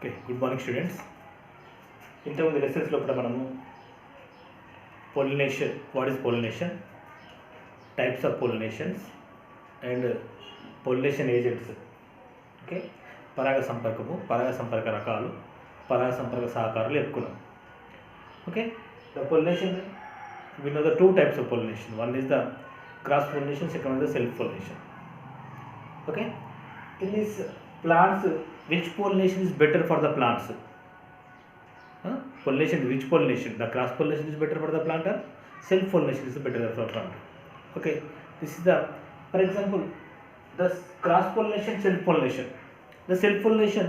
Okay, good morning students. ఇంతకుముందు లెసన్స్లో కూడా మనము pollination, what is pollination, types of pollinations and pollination agents, okay, పరాగ సంపర్కము, పరాగ సంపర్క రకాలు, పరాగ సంపర్క సహకారాలు చెప్పుకున్నాం. Okay, the pollination, we know the two types of pollination. One is the cross pollination, second one is the self pollination. Okay, in these plants, which pollination is better for the plants? Pollination, which pollination? The cross pollination is better for the plant or self pollination is better for the plant? Okay, this is the, for example, the cross pollination, self pollination. The self pollination,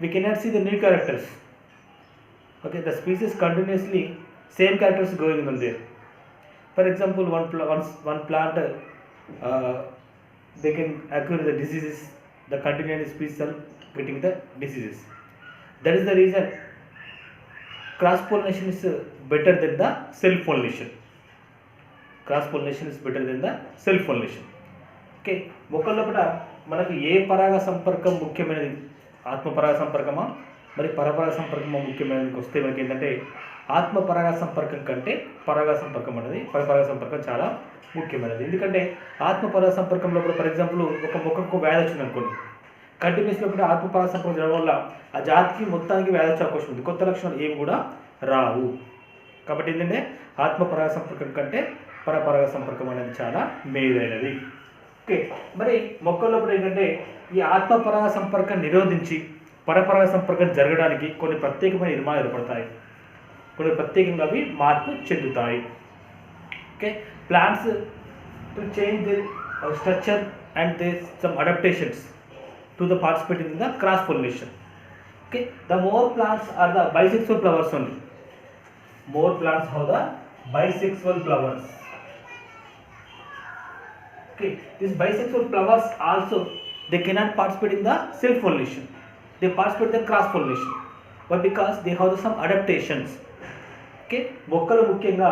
we cannot see the new characters. Okay, the species continuously same characters going on there. For example, one plant they can acquire the diseases, the continuous species are getting the diseases. That is the reason cross pollination is better than the self pollination. Cross pollination is better than the self pollination. Okay, మొక్కల్లో కూడా మనకు ఏ పరాగ సంపర్కం ముఖ్యమైనది, ఆత్మ పరాగ సంపర్కమా మరి పరపరాగ సంపర్కమా ముఖ్యమైనది వస్తే మనకి ఏంటంటే ఆత్మ పరాగ సంపర్కం కంటే పరాగ సంపర్కం అనేది పరపరాగ సంపర్కం చాలా ముఖ్యమైనది. ఎందుకంటే ఆత్మ పరాగ సంపర్కంలో కూడా ఫర్ ఎగ్జాంపుల్ ఒక మొక్కకు వ్యాధి వచ్చింది అనుకోండి, కంటిన్యూస్లో కూడా ఆత్మ పరాగ సంపర్కం జరగడం వల్ల ఆ జాతికి మొత్తానికి వ్యాధి వచ్చే అవకాశం ఉంది, కొత్త లక్షణాలు ఏమి కూడా రావు. కాబట్టి ఏంటంటే ఆత్మ పరాగ సంపర్కం కంటే పరపరాగ సంపర్కం అనేది చాలా మేలైనది. ఓకే, మరి మొక్కల్లో కూడా ఏంటంటే ఈ ఆత్మ పరాగ సంపర్కం నిరోధించి పరపరాగ సంపర్కం జరగడానికి కొన్ని ప్రత్యేకమైన నిర్మాణాలు ఏర్పడతాయి, కొన్ని ప్రత్యేకంగా అవి మార్పు చెందుతాయి. Okay, plants to change the structure and they some adaptations to the participate in the cross pollination. Okay, the more plants are the bisexual flowers only. More plants have the bisexual flowers. Okay, these bisexual flowers also they cannot participate in the self pollination. They participate in the cross pollination. Why? Because they have some adaptations. Okay, మొక్కలు ముఖ్యంగా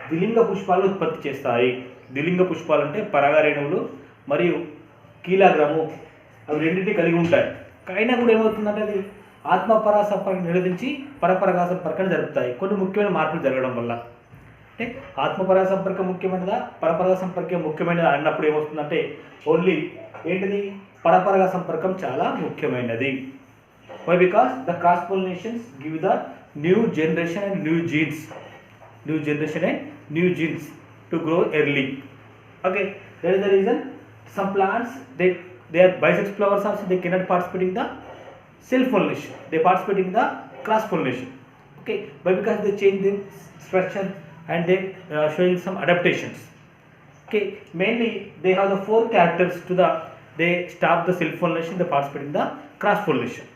ద్విలింగ పుష్పాలు ఉత్పత్తి చేస్తాయి. ద్విలింగ పుష్పాలు అంటే పరాగరేణువులు మరియు కీలాగ్రము అవి రెండింటినీ కలిగి ఉంటాయి. అయినా కూడా ఏమవుతుందంటే అది ఆత్మ పరాగ సంపర్కం నిరోధించి పరపరాగ సంపర్కాన్ని జరుపుతాయి కొన్ని ముఖ్యమైన మార్పులు జరగడం వల్ల. అంటే ఆత్మ పరాగ సంపర్కం ముఖ్యమైనదా పరపరాగ సంపర్కం ముఖ్యమైనదా అన్నప్పుడు ఏమవుతుందంటే ఓన్లీ ఏంటిది పరపరాగ సంపర్కం చాలా ముఖ్యమైనది. Why? Because the cross pollinations give the new generation and new genes, new generation and new genes to grow early. Okay, that is the reason some plants they are bisexual flowers also, they cannot participate in the self pollination, they participate in the cross pollination. Okay, but because they change the structure and they showing some adaptations. Okay, mainly they have the four characters to the, they stop the self pollination, they participate in the cross pollination.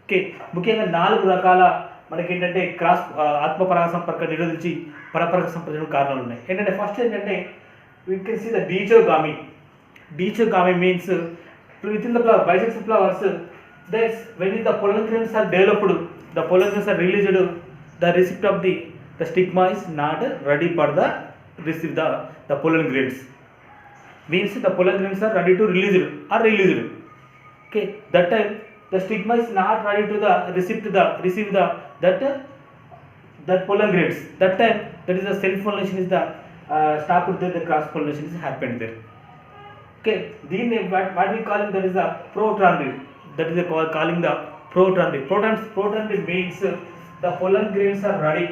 Okay, ముఖ్యంగా 4 రకాల మనకి ఏంటంటే cross ఆత్మ పరాగ సంపర్కం నిరోధించి పరపరాగ సంపర్కం కారణాలు ఉన్నాయి. ఏంటంటే ఫస్ట్ ఏంటంటే we can see the dichogamy. Dichogamy means within the flower, bisexual flowers, that's when the pollen grains are developed, the pollen grains are released, the recipient of the stigma is not ready for the receive the pollen grains. Means the pollen grains are ready to released. Okay, that time the stigma is not ready to the receive the that pollen grains. That time that is the self pollination is the stopped there, the cross pollination is happened there. Okay, then what we calling that is the protandry. That is calling the protandry. Protandry means the pollen grains are ready,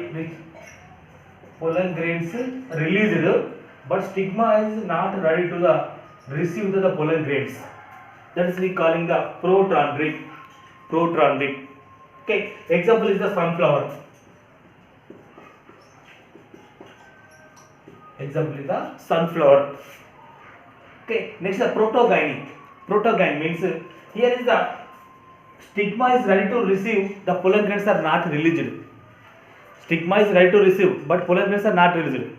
pollen grains released, but stigma is not ready to the receive the pollen grains. That is we calling the protandry. Okay, example is the sunflower. Okay, next the protogyny. Protogyny means here is the stigma is ready to receive, the pollen grains are not released. Stigma is ready to receive, but pollen grains are not released.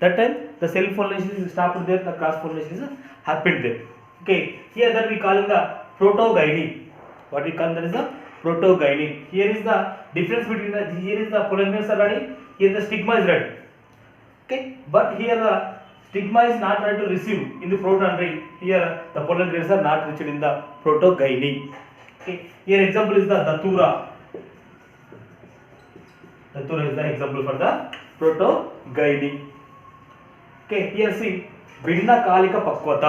That time the self pollination is stopped there, the cross pollination is happened there. Okay, here that we calling the protogyny. What we call that is the protogyny. Here is the difference between the, here is the pollen grains are ready, here the stigma is ready. Okay, but here the stigma is not ready to receive in the protandry. Here the pollen grains are not reached in the protogyny. Okay, here example is the datura. Datura is the example for the protogyny. Okay, here see భిన్నకాలిక పక్వత.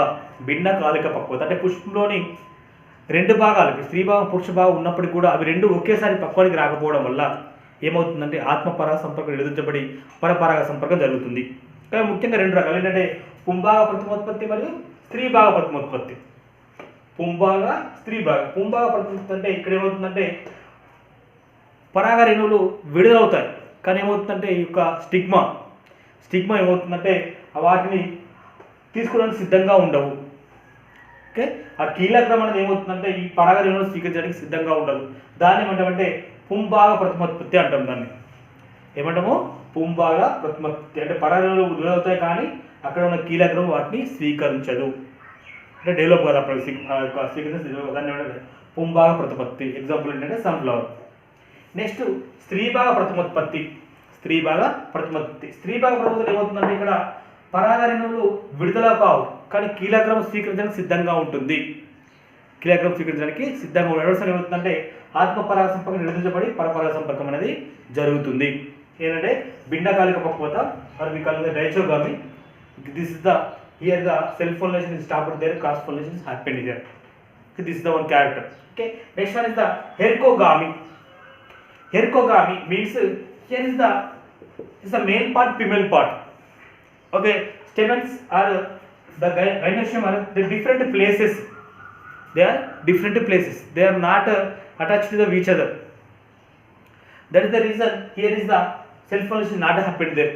భిన్నకాలిక పక్వత అంటే పుష్పంలోని రెండు భాగాలు, స్త్రీ భాగం పురుష భాగం ఉన్నప్పటికీ కూడా అవి రెండు ఒకేసారి పక్వానికి రాకపోవడం వల్ల ఏమవుతుందంటే ఆత్మపరాగ సంపర్కం నిరోధించబడి పరపరాగ సంపర్కం జరుగుతుంది. కానీ ముఖ్యంగా రెండు రకాలు ఏంటంటే పుంభాగ ప్రథమోత్పత్తి మరియు స్త్రీ భాగ ప్రథమోత్పత్తి. పుంభాగ స్త్రీ భాగ. పుంభాగ ప్రథమోత్పత్తి అంటే ఇక్కడ ఏమవుతుందంటే పరాగ రేణువులు విడుదలవుతాయి, కానీ ఏమవుతుందంటే ఈ యొక్క స్టిగ్మా ఏమవుతుందంటే వాటిని తీసుకోవడానికి సిద్ధంగా ఉండవు. ఓకే, ఆ కీలకం అనేది ఏమవుతుందంటే ఈ పరాగ రేణువులు స్వీకరించడానికి సిద్ధంగా ఉండదు. దాన్ని ఏమంటామంటే పుంభాగ ప్రథమోత్పత్తి అంటాం. దాన్ని ఏమంటాము? పుంభాగ ప్రథమోత్పత్తి. అంటే పరాగ రేణువులు విడుదలవుతాయి కానీ అక్కడ ఉన్న కీలకం వాటిని స్వీకరించదు, అంటే డెవలప్ కాదు అప్పుడు స్వీకరించదు. దాన్ని ఏమంటే పుంభాగ ప్రథమోత్పత్తి. ఎగ్జాంపుల్ ఏంటంటే సన్ఫ్లవర్. నెక్స్ట్ స్త్రీ భాగ ప్రథమోత్పత్తి. స్త్రీ భాగ ప్రథమోత్పత్తి ఏమవుతుందంటే ఇక్కడ పరాగ రేణువులు విడుదల కావు కానీ కీలకం స్వీకరించడానికి సిద్ధంగా ఉంటుంది. కీలకం స్వీకరించడానికి సిద్ధంగా ఉండడం ఏమవుతుందంటే ఆత్మపరాగ సంపర్కం నిరోధించబడి పరపరాగ సంపర్కం అనేది జరుగుతుంది. ఏంటంటే భిన్నకాలిక పక్వత or we call the dichogamy. This is the here the self pollination is stopped there, cross pollination is happened here. This is the one character. Okay, next one is the hercogamy. Hercogamy means here is the male part, female part. Okay, stamens are the gynoecium are the different places. They are different places. They are not attached to each other. That is the reason here is the self pollination not happened there.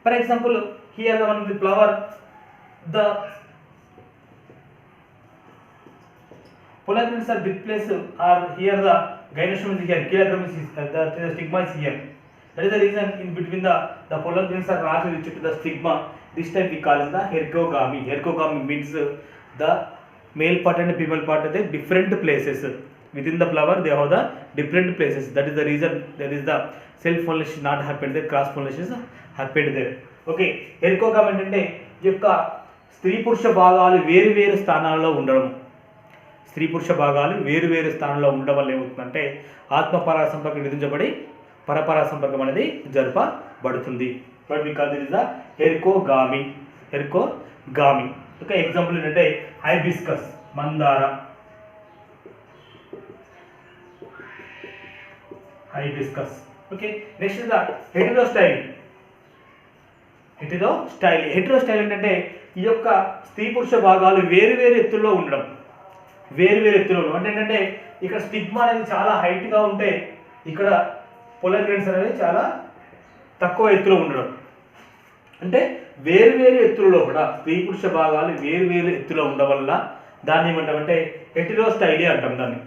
For example, here the one with flower, the pollen grains are big place, or here the gynoecium is here, kylagrum is the stigma is here. That is the reason in between the pollen grains are not reached to the stigma. This type we call it the hercogamy. Hercogamy means the male part and female part are the different places within the flower. They have the different places. That is the reason there is the self pollination not happened there, cross pollination happened there. Okay, hercogamy అంటే ఈ యొక్క స్త్రీ పురుష భాగాలు వేరు వేరు స్థానాల్లో ఉండడం. స్త్రీ పురుష భాగాలు వేరు వేరు స్థానంలో ఉండడం వల్ల ఏమవుతుందంటే ఆత్మపరాగ సంపర్కం నిరోధించబడి పరపరాగ సంపర్కం అనేది జరపబడుతుంది. But we call this is the hercogamy. Okay, example ఏంటంటే హైబిస్కస్, మందార, hibiscus. Okay, next is the heterostyle. Heterostyle ఏంటంటే ఈ యొక్క స్త్రీ పురుష భాగాలు వేరు వేరు ఎత్తుల్లో ఉండడం. అంటే ఏంటంటే ఇక్కడ స్టిగ్మా అనేది చాలా హైట్గా ఉంటే ఇక్కడ పొలన్ గ్రెయిన్స్ అనేది చాలా తక్కువ ఎత్తులో ఉండడం. అంటే వేరు ఎత్తులలో కూడా స్త్రీ పురుష భాగాలు వేరు ఎత్తులో ఉండడం వల్ల దాన్ని ఏమంటామంటే హెటెరోస్టైలీ అంటాం. దాన్ని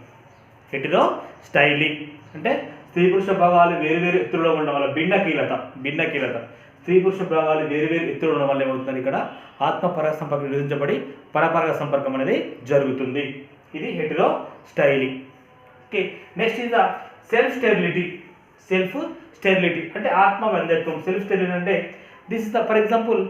హెటెరోస్టైలీ అంటే స్త్రీ పురుష భాగాలు వేరు ఎత్తులో ఉండడం వల్ల భిన్నకీలత. స్త్రీ పురుష భాగాలు వేరు ఎత్తులో ఉండడం వల్ల ఏమవుతుంది ఇక్కడ ఆత్మపరాగ సంపర్కం నిరోధించబడి పరపరాగ సంపర్కం అనేది జరుగుతుంది. ఇది heterostyly. Okay, next is the self sterility అంటే ఆత్మ వంధ్యత్వం. సెల్ఫ్ స్టెరిలిటీ అంటే this is the for example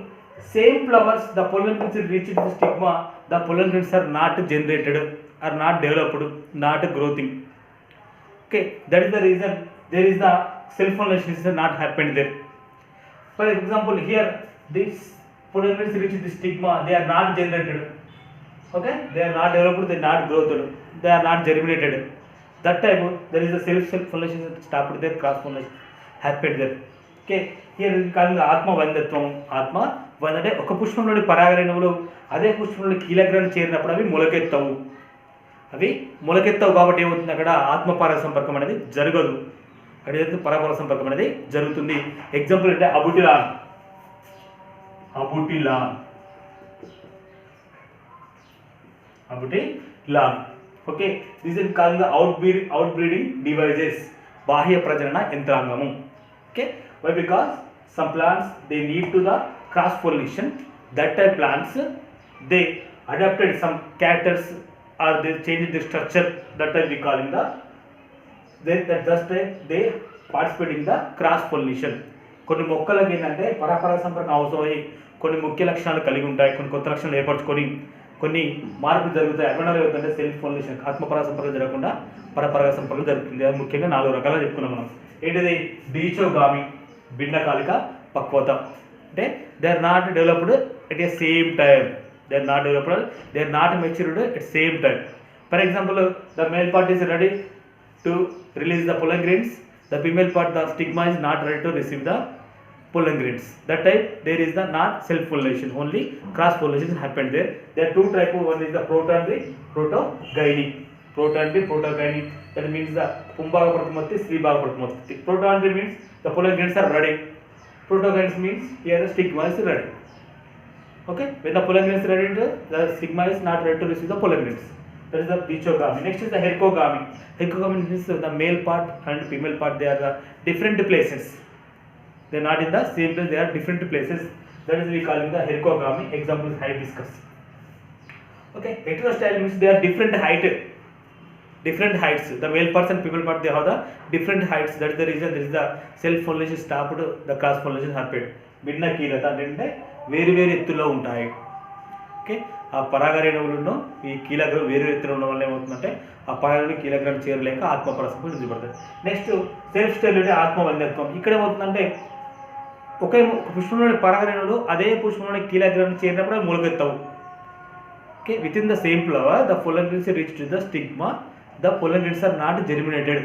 same flowers the pollen grains reach the stigma, the pollen grains are not generated, are not developed, not growing. Okay, that is the reason there is the self pollination is not happened there. For example, here this pollen grains reach the stigma, they are not generated. Okay, they are not developed, they are not growth, they are not germinated. That type there is a self pollination stopped there, cross pollination happened there. Okay, here we call the ఆత్మ వంధ్యత్వం. ఆత్మ వంద అంటే ఒక పుష్పంలోని పరాగ రేణువులు అదే పుష్పంలోని కీలగ్రాన్ని చేరినప్పుడు అవి మొలకెత్తవు కాబట్టి ఏమవుతుంది అక్కడ ఆత్మపరాగ సంపర్కం అనేది జరగదు, అక్కడ పరపరాగ సంపర్కం అనేది జరుగుతుంది. ఎగ్జాంపుల్ అంటే abutilon. Okay, this is called the outbreeding devices, బాహ్య ప్రజనన యంత్రాంగము. ఓకే, why? Because some plants they need to the cross pollination. That type plants they adapted some characters or they changed the structure. That type we call in the they participate in the cross pollination. కొన్ని మొక్కలకి ఏంటంటే పరపరాగ సంపర్కం అవసరమై కొన్ని ముఖ్య లక్షణాలు కలిగి ఉంటాయి, కొన్ని కొత్త లక్షణాలు ఏర్పరచుకొని కొన్ని మార్పులు జరుగుతాయి. అవి ఏమవుతుందంటే సెల్ఫ్ పొలినేషన్, ఆత్మపరాగ సంపర్కం జరగకుండా పరపరాగ సంపర్కం జరుగుతుంది. అది ముఖ్యంగా 4 రకాలుగా చెప్పుకున్నాం మనం. ఏంటిది దీచోగామి భిన్నకాలిక పక్వత అంటే they are not developed at a same time, they are not developed, they are not matured at same time. For example the male part is ready to release the pollen grains, the female part the stigma is not ready to receive the pollen grains. That type there is the not self pollination, only cross pollination happened there. There are two types, one is the protandry, protogyny. Protandry, protogyny, that means the pumbaga pratimatti, sribaga pratimatti. Protandry means the pollen grains are ready, protogyny means here the stigma is ready. Okay, when the pollen grains is ready, the stigma is not ready to receive the pollen grains. That is the dichogamy. Next is the hercogamy. Hercogamy means the male part and female part, they are the different places, they are not in the same place, they are different places. That is we calling the hercogamy. Example is hibiscus. Okay, heterostyle means they are different heights. The male parts and female part, they have the different heights. That is the reason there is the self pollination stopped, the cross pollination happened. భిన్న కీలత అంటే వేరు వేరు ఎత్తులో ఉంటాయి. Okay, ఆ పరాగరేణువులను ఈ కీలగ్రం వేరు ఎత్తులో ఉండడం వల్ల ఏమవుతుందంటే ఆ పరాగరేణు కీలగ్రం చేరలేక ఆత్మపరస్పరం నిలబడతాయి. నెక్స్ట్ సెల్ఫ్ స్టెరిలిటీ, ఆత్మవంద్యత్వం. ఇక్కడ ఏమవుతుందంటే ఒకే పుష్పంలోని పరాగరేణువులు అదే పుష్పంలోని కీలగ్రం చేరినప్పుడు అవి మొలకెత్తవు. Okay, within the same flower the pollen grains reach to the stigma, the pollen grains are not germinated.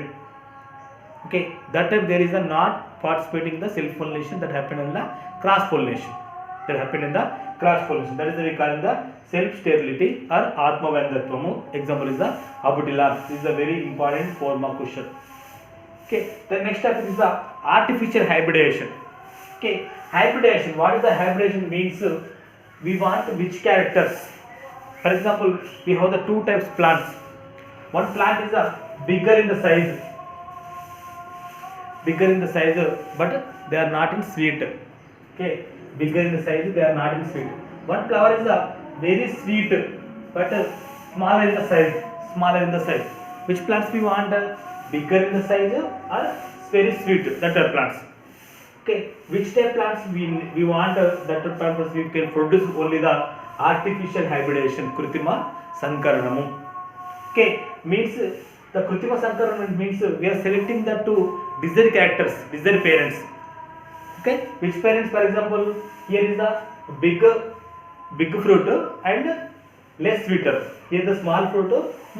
Okay, that time there is a not participating in the self pollination, that happened in the cross pollination. That happened in the cross pollination. That is we call the self sterility or atmavandhatvamu. Example is the abutila. This is a very important 4 mark question. Okay, the next topic is the artificial hybridization. Okay, hybridization, what is the hybridization means? We want which characters. For example, we have the two types plants. One plant is bigger in the size, but they are not in sweet. Okay, bigger in the size, they are not in sweet. One flower is very sweet but smaller in the size. Which plants we want? Bigger in the size or very sweet? That are plants. Okay, which type plants we want? That plants we can produce only the artificial hybridization, kritima sankaranamu. Okay, means the kritima sankaranam means we are selecting the two desired characters, desired parents. Okay, which parents? For example, here is the big fruit and less sweeter, here the small fruit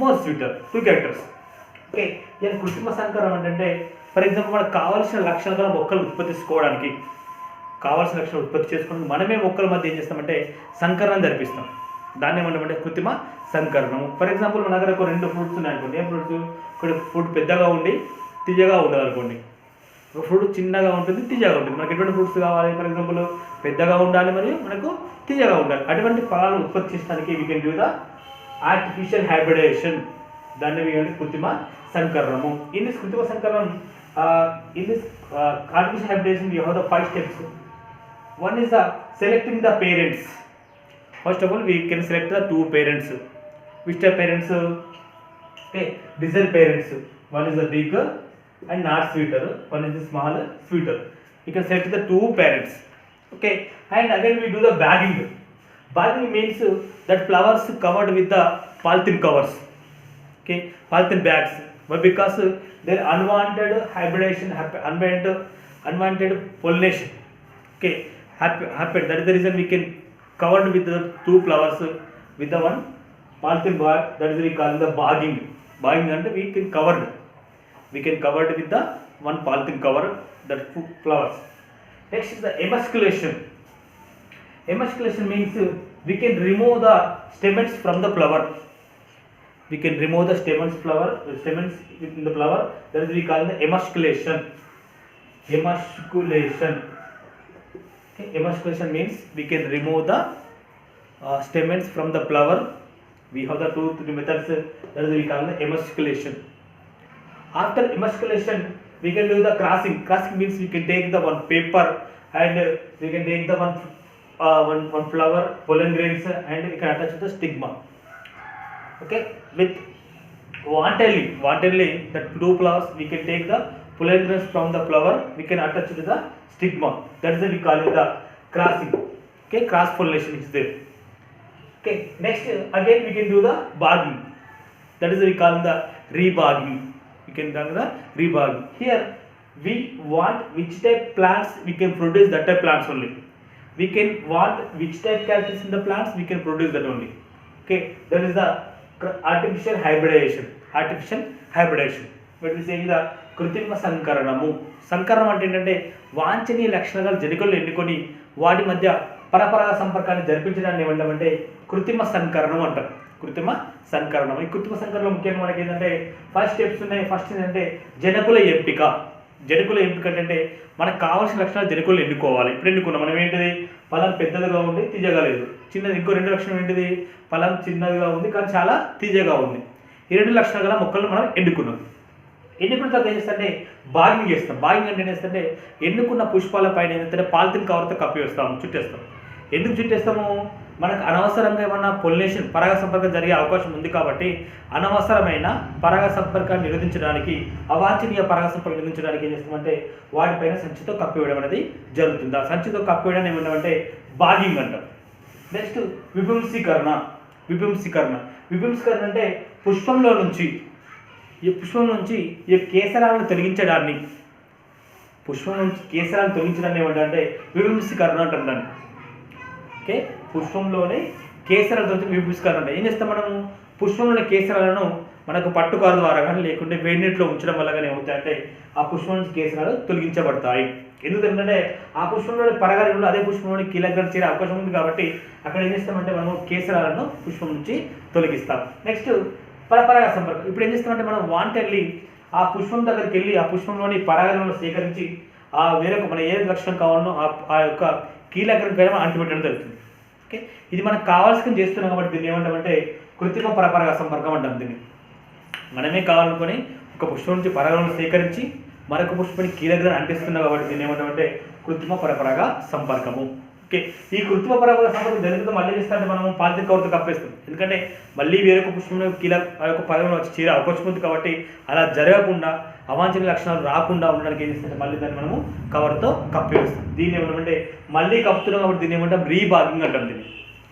more sweeter, two characters. Okay, here kritima sankaranam అంటే for example మనకు కావాల్సిన లక్షణాలు మొక్కలు ఉత్పత్తి చేసుకోవడానికి మనమే మొక్కల మధ్య ఏం చేస్తామంటే సంకరణం జరిపిస్తాం. దాన్ని ఏమంటామంటే కృత్రిమ సంకరణం. ఫర్ ఎగ్జాంపుల్ మన దగ్గర ఒక 2 ఫ్రూట్స్ ఉన్నాయి అనుకోండి. ఏ ఫ్రూట్స్? ఒక ఫ్రూట్ పెద్దగా ఉండి తియ్యగా ఉండదు అనుకోండి, ఒక ఫ్రూట్ చిన్నగా ఉంటుంది తియ్యగా ఉంటుంది. మనకి ఎటువంటి ఫ్రూట్స్ కావాలి? ఫర్ ఎగ్జాంపుల్ పెద్దగా ఉండాలి మరియు మనకు తియ్యగా ఉండాలి. అటువంటి ఫలాలను ఉత్పత్తి చేయడానికి we can do the artificial hybridization, దాన్ని కృత్రిమ సంకరణము. ఇన్ దిస్ కృత్రిమ సంకరణం, in this artificial hybridization we have the 5 steps. One is the selecting the parents. First of all we can select the 2 parents. Which type parents? Okay, desired parents. One is the big and not sweeter, one is the small sweeter. You can select the 2 parents. Okay, and again we do the bagging. Bagging means that flowers covered with the polythene covers. Okay, polythene bags. But because there unwanted hybridization unwanted pollination, okay, happen. That is the reason we can covered with the 2 flowers with the one polythene bag. That is we call the bagging. Bagging and we can covered with the one polythene cover that flowers. Next is the emasculation. Emasculation means we can remove the stamens from the flower. We can remove the stamens within the flower. That is we call the emasculation. Okay, emasculation means we can remove the stamens from the flower. We have the 2 methods. That is we call the emasculation. After emasculation we can do the crossing. Crossing means we can take the one paper and we can take the one flower pollen grains and we can attach to the stigma. Okay, with wantonly the 2 flowers we can take the pollen grains from the flower, we can attach to the stigma. That is we call it the crossing. Okay, cross pollination is there. Okay, next again we can do the bagging. That is we call the rebagging. We can do the rebagging. Here we want which type plants we can produce that type plants only. We can want which type characters in the plants we can produce that only. Okay, that is the artificial hybridization. Artificial hybridization. But we say the కృత్రిమ సంకరణము. సంకరణం అంటే ఏంటంటే వాంఛనీయ లక్షణాలు జనికలు ఎన్నుకొని వాటి మధ్య పరపరాగ సంపర్కాన్ని జరిపించడాన్ని ఏమంటామంటే కృత్రిమ సంకరణం అంటారు. కృత్రిమ సంకరణం. ఈ కృత్రిమ సంకరణం ముఖ్యంగా మనకి ఏంటంటే ఫస్ట్ స్టెప్స్ ఉన్నాయి. ఫస్ట్ ఏంటంటే జనకుల ఎంపిక. జనకుల ఎంపిక అంటే మనకు కావాల్సిన లక్షణాలు జనకులు ఎన్నుకోవాలి. ఇప్పుడు ఎన్నుకున్నాం మనం ఏంటిది, ఫలం పెద్దదిగా ఉంది తీయగా లేదు, చిన్నది. ఇంకో రెండు లక్షణం ఏంటిది, ఫలం చిన్నదిగా ఉంది కానీ చాలా తీయగా ఉంది. ఈ రెండు లక్షణాలు గల మొక్కలను మనం ఎన్నుకున్నాం. ఎన్నుకున్న తర్వాత ఏం చేస్తారంటే బాగింగ్ చేస్తాం. బాగింగ్ అంటే ఏం చేస్తారంటే ఎన్నుకున్న పుష్పాల పైన ఏంటంటే పాలిథిన్ కవర్తో కప్పి వేస్తాం, చుట్టేస్తాం. ఎందుకు చుట్టేస్తాము, మనకు అనవసరంగా ఏమన్నా పొలినేషన్ పరాగ సంపర్కం జరిగే అవకాశం ఉంది కాబట్టి అనవసరమైన పరాగ సంపర్కాన్ని నిరోధించడానికి, అవాంఛనీయ పరాగ సంపర్కం నిరోధించడానికి ఏం చేస్తామంటే వాటిపైన సంచితో కప్పివేయడం అనేది జరుగుతుంది. ఆ సంచితో కప్పివేయడం ఏమంటామంటే బాగింగ్ అంటాం. నెక్స్ట్ విపుంసీకరణ. విపుంసీకరణ విపుంసీకరణ అంటే పుష్పంలో నుంచి ఈ కేసరాలను తొలగించడాన్ని, పుష్పం నుంచి కేసరాలను తొలగించడాన్ని ఏమంటారంటే విపుంసీకరణ అంటాం దాన్ని. ఓకే, పుష్పంలోనే కేసరాలతో విపుంసీకరణ అంటే ఏం చేస్తాం మనము, పుష్పంలోని కేసరాలను మనకు పట్టుకారు ద్వారా కానీ లేకుంటే వేడి నీటిలో ఉంచడం వల్ల కానీ ఏమవుతాయంటే ఆ పుష్పం నుంచి కేసరాలు తొలగించబడతాయి. ఎందుకంటే ఆ పుష్పంలోని పరగాలు అదే పుష్పంలోని కీలకం చేరే అవకాశం ఉంది కాబట్టి అక్కడ ఏం చేస్తామంటే మనము కేసరాలను పుష్పం నుంచి తొలగిస్తాం. నెక్స్ట్ పరపరాగ సంపర్కం. ఇప్పుడు ఏం చేస్తామంటే మనం వాంటెడ్లీ ఆ పుష్పం దగ్గరికి వెళ్ళి ఆ పుష్పంలోని పరాగాలను సేకరించి ఆ వేరొక మన ఏ లక్షణం కావాలనో ఆ యొక్క కీలకం అంటిపెట్టడం జరుగుతుంది. ఓకే, ఇది మనకు కావాల్సిన చేస్తున్నాం కాబట్టి దీన్ని ఏమంటామంటే కృత్రిమ పరపరాగ సంపర్కం అంటాం. దీన్ని మనమే కావాలనుకొని ఒక పుష్పం నుంచి పరాగాలను సేకరించి మరొక పుష్పాన్ని కీలకం అంటిస్తున్నాం కాబట్టి దీన్ని ఏమంటామంటే కృత్రిమ పరపరాగ సంపర్కము. ఓకే, ఈ కృత్రిమ పరపరాగ సంపర్కం జరుగుతుంది మళ్ళీ చేస్తారంటే మనం పాలిథిన్ కవర్తో కప్పేస్తాం. ఎందుకంటే మళ్ళీ వేరొక పుష్పంలో ఆ యొక్క పరాగం వచ్చి చేరే అవకాశం ఉంది కాబట్టి అలా జరగకుండా అవాంఛనీయ లక్షణాలు రాకుండా ఉండడానికి ఏం చేస్తుంటే మళ్ళీ దాన్ని మనము కవర్తో కప్పివేస్తాం. దీన్ని ఏమంటామంటే మళ్ళీ కప్పుతున్నాం కాబట్టి దీన్ని ఏమంటాం రీబాగింగ్ అంటాం. దీన్ని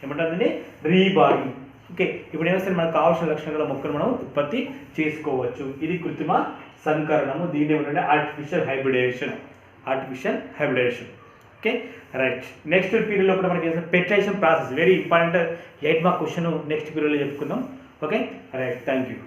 ఏమంటాం, దీన్ని రీబాగింగ్. ఓకే, ఇప్పుడు ఏమైతే మనకు కావాల్సిన లక్షణాల మొక్కలు మనం ఉత్పత్తి చేసుకోవచ్చు. ఇది కృత్రిమ సంకరణము. దీన్ని ఏమంటే artificial hybridization. Artificial hybridization. Okay, right. Next పీరియడ్లో కూడా మనకి fertilization process very important. 8 mark question next పీరియడ్లో చెప్పుకుందాం. Okay, right. Thank you.